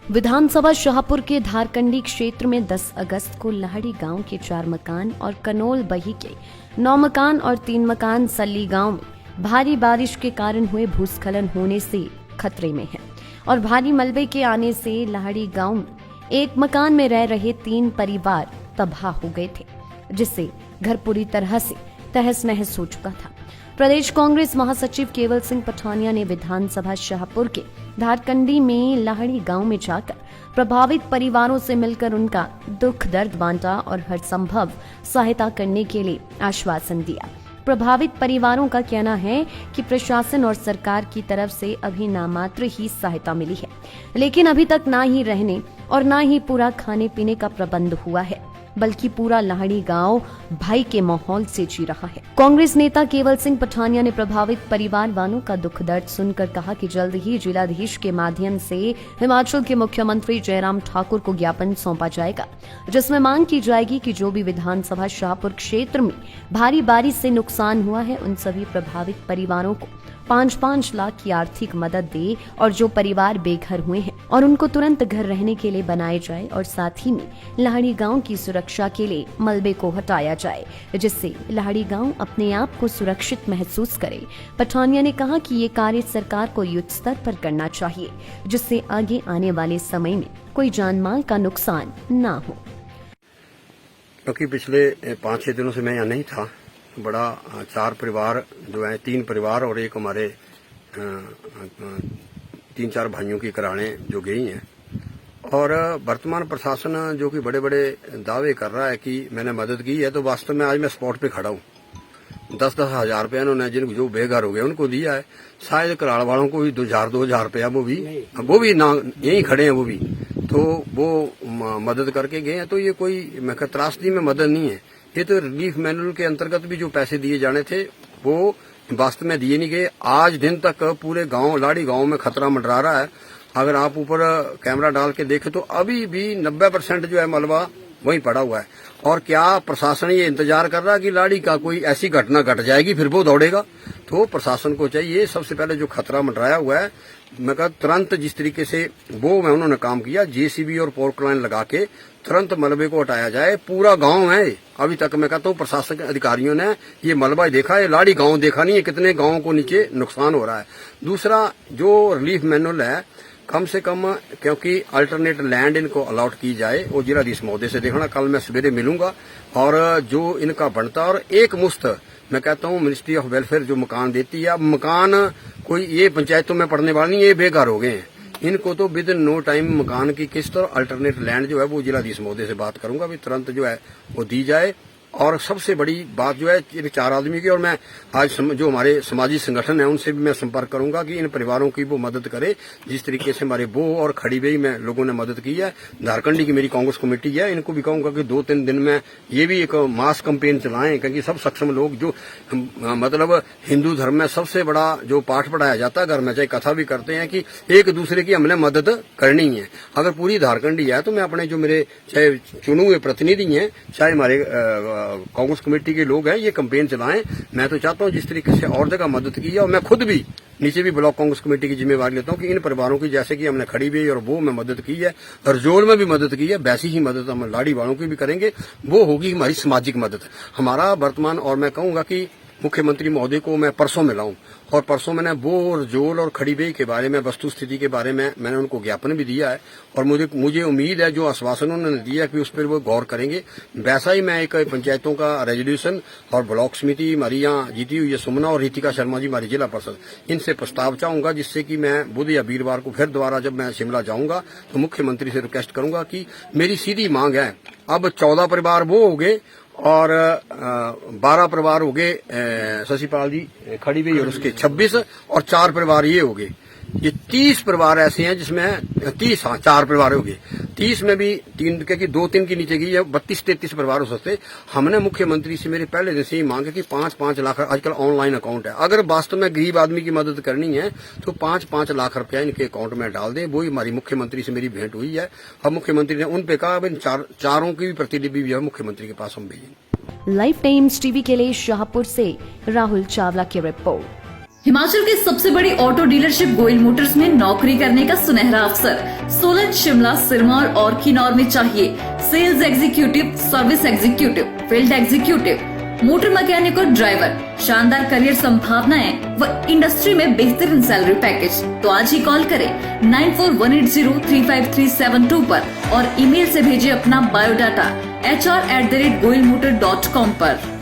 विधानसभा शाहपुर के धारकंडी क्षेत्र में 10 अगस्त को लाहड़ी गांव के 4 मकान और कनोल बही के 9 मकान और 3 मकान सल्ली गांव में भारी बारिश के कारण हुए भूस्खलन होने से खतरे में है और भारी मलबे के आने से लाहड़ी गांव में एक मकान में रह रहे 3 परिवार तबाह हो गए थे, जिससे घर पूरी तरह से तहस नहस हो चुका था। प्रदेश कांग्रेस महासचिव केवल सिंह पठानिया ने विधानसभा शाहपुर के धारकंडी में लाहड़ी गांव में जाकर प्रभावित परिवारों से मिलकर उनका दुख दर्द बांटा और हर संभव सहायता करने के लिए आश्वासन दिया। प्रभावित परिवारों का कहना है कि प्रशासन और सरकार की तरफ से अभी नामात्र ही सहायता मिली है, लेकिन अभी तक ना ही रहने और ना ही पूरा खाने पीने का प्रबंध हुआ है, बल्कि पूरा लाहड़ी गांव भय के माहौल से जी रहा है। कांग्रेस नेता केवल सिंह पठानिया ने प्रभावित परिवार वालों का दुख दर्द सुनकर कहा कि जल्द ही जिलाधीश के माध्यम से हिमाचल के मुख्यमंत्री जयराम ठाकुर को ज्ञापन सौंपा जाएगा, जिसमें मांग की जाएगी कि जो भी विधानसभा शाहपुर क्षेत्र में भारी बारिश से नुकसान हुआ है, उन सभी प्रभावित परिवारों को 5-5 लाख की आर्थिक मदद दे और जो परिवार बेघर हुए हैं और उनको तुरंत घर रहने के लिए बनाए जाए और साथ ही में लाहड़ी गांव की सुरक्षा के लिए मलबे को हटाया जाए, जिससे लाहड़ी गांव अपने आप को सुरक्षित महसूस करे। पठानिया ने कहा कि ये कार्य सरकार को युद्ध स्तर पर करना चाहिए, जिससे आगे आने वाले समय में कोई जान माल का नुकसान न हो। क्योंकि पिछले 5-6 दिनों से मैं यहाँ नहीं था, बड़ा 4 परिवार जो है, 3 परिवार और एक हमारे 3-4 भाइयों की कराने जो गई हैं। और वर्तमान प्रशासन जो कि बड़े बड़े दावे कर रहा है कि मैंने मदद की है, तो वास्तव में आज मैं स्पॉट पे खड़ा हूँ। 10-10 हजार रुपया इन्होंने जिन जो बेघर हो गए उनको दिया है। शायद कराड़ वालों को भी 2,000 रुपया वो भी ना यहीं खड़े हैं, वो भी तो वो मदद करके गए हैं। तो ये कोई मैं त्रासदी में मदद नहीं है, ये तो रिलीफ मैनुअल के अंतर्गत भी जो पैसे दिए जाने थे वो वास्तव में दिए नहीं गए। आज दिन तक पूरे गांव लाड़ी गांव में खतरा मंडरा रहा है। अगर आप ऊपर कैमरा डाल के देखें तो अभी भी 90% जो है मलबा वहीं पड़ा हुआ है। और क्या प्रशासन ये इंतजार कर रहा है कि लाड़ी का कोई ऐसी घटना घट जाएगी फिर वो दौड़ेगा? तो प्रशासन को चाहिए सबसे पहले जो खतरा मंडराया हुआ है, मैं कहा तुरंत जिस तरीके से वो मैं उन्होंने काम किया, जेसीबी और पोर्क लाइन लगा के तुरंत मलबे को हटाया जाए। पूरा गांव है, अभी तक मैं कहता हूँ प्रशासन के अधिकारियों ने ये मलबा देखा है, लाड़ी गांव देखा नहीं है, कितने गांवों को नीचे नुकसान हो रहा है। दूसरा जो रिलीफ मैनुअल है, कम से कम क्योंकि अल्टरनेट लैंड इनको अलॉट की जाए, वो जिलाधीश महोदय से देखना, कल मैं सवेरे मिलूंगा। और जो इनका बनता और एक मुश्त मैं कहता हूँ मिनिस्ट्री ऑफ वेलफेयर जो मकान देती है, अब मकान कोई ये पंचायतों में पड़ने वाले नहीं, ये बेकार हो गए हैं। इनको तो विद इन नो टाइम मकान की किस्त और अल्टरनेट लैंड जो है वो जिलाधीश महोदय से बात करूंगा, भी तुरंत जो है वो दी जाए। और सबसे बड़ी बात जो है 4 आदमी की, और मैं आज जो हमारे सामाजिक संगठन है उनसे भी मैं संपर्क करूंगा कि इन परिवारों की वो मदद करे, जिस तरीके से हमारे बो और खड़ी बेई में लोगों ने मदद की है। धारकंडी की मेरी कांग्रेस कमेटी है, इनको भी कहूंगा कि 2-3 दिन में ये भी एक मास कैंपेन चलाएं, क्योंकि सब सक्षम लोग जो मतलब हिंदू धर्म में सबसे बड़ा जो पाठ पढ़ाया जाता है घर में, चाहे कथा भी करते हैं कि एक दूसरे की हमने मदद करनी है। अगर पूरी धारकंडी है तो मैं अपने जो मेरे चाहे चुने हुए प्रतिनिधि हैं, चाहे हमारे कांग्रेस कमेटी के लोग हैं, ये कैंपेन चलाएं। मैं तो चाहता हूं जिस तरीके से और जगह मदद की है, और मैं खुद भी नीचे भी ब्लॉक कांग्रेस कमेटी की जिम्मेवारी लेता हूं कि इन परिवारों की जैसे कि हमने खड़ी भी और वो में मदद की है, हरजोल में भी मदद की है, वैसी ही मदद हम लाड़ी वालों की भी करेंगे। वो होगी हमारी सामाजिक मदद। हमारा वर्तमान, और मैं कहूंगा कि मुख्यमंत्री महोदय को मैं परसों मिला हूं, और परसों मैंने वो रजोल और खड़ी बेई के बारे में, वस्तु स्थिति के बारे में मैंने उनको ज्ञापन भी दिया है। और मुझे उम्मीद है जो आश्वासन उन्होंने दिया कि उस पर वो गौर करेंगे, वैसा ही मैं एक पंचायतों का रेजोल्यूशन और ब्लॉक समिति हमारी यहाँ जीती हुई है सुमना और रितिका शर्मा जी हमारी जिला परिषद, इनसे प्रस्ताव चाहूंगा, जिससे कि मैं बुध या वीरवार को फिर दोबारा जब मैं शिमला जाऊंगा तो मुख्यमंत्री से रिक्वेस्ट करूंगा कि मेरी सीधी मांग है, अब 14 परिवार वो हो गए और 12 परिवार हो गए शशिपाल जी खड़ी हुई, और उसके 26 और 4 परिवार ये हो गए। ये 30 परिवार ऐसे हैं जिसमें 30, 4 परिवार हो गए। 30 में भी 3 के 2-3 के नीचे की 32-33 परिवार हो सकते। हमने मुख्यमंत्री से मेरे पहले दिन से ही मांगे कि 5-5 लाख, आजकल ऑनलाइन अकाउंट है, अगर वास्तव में गरीब आदमी की मदद करनी है तो 5-5 लाख रुपया इनके अकाउंट में डाल दें। वही हमारी मुख्यमंत्री से मेरी भेंट हुई है। अब मुख्यमंत्री ने उन पे कहा इन चारों की भी प्रतिलिपि भी मुख्यमंत्री के पास हम भेजेंगे। लाइफ टाइम्स टीवी के लिए शाहपुर से राहुल चावला की रिपोर्ट। हिमाचल के सबसे बड़ी ऑटो डीलरशिप गोयल मोटर्स में नौकरी करने का सुनहरा अवसर। सोलन, शिमला, सिरमौर और किन्नौर में चाहिए sales executive, service executive, field executive, motor mechanic और ड्राइवर। शानदार करियर संभावनाएं व इंडस्ट्री में बेहतरीन सैलरी पैकेज। तो आज ही कॉल करें 9418035372 पर और ईमेल से भेजिए अपना बायोडाटा hr@goilmotor.com पर।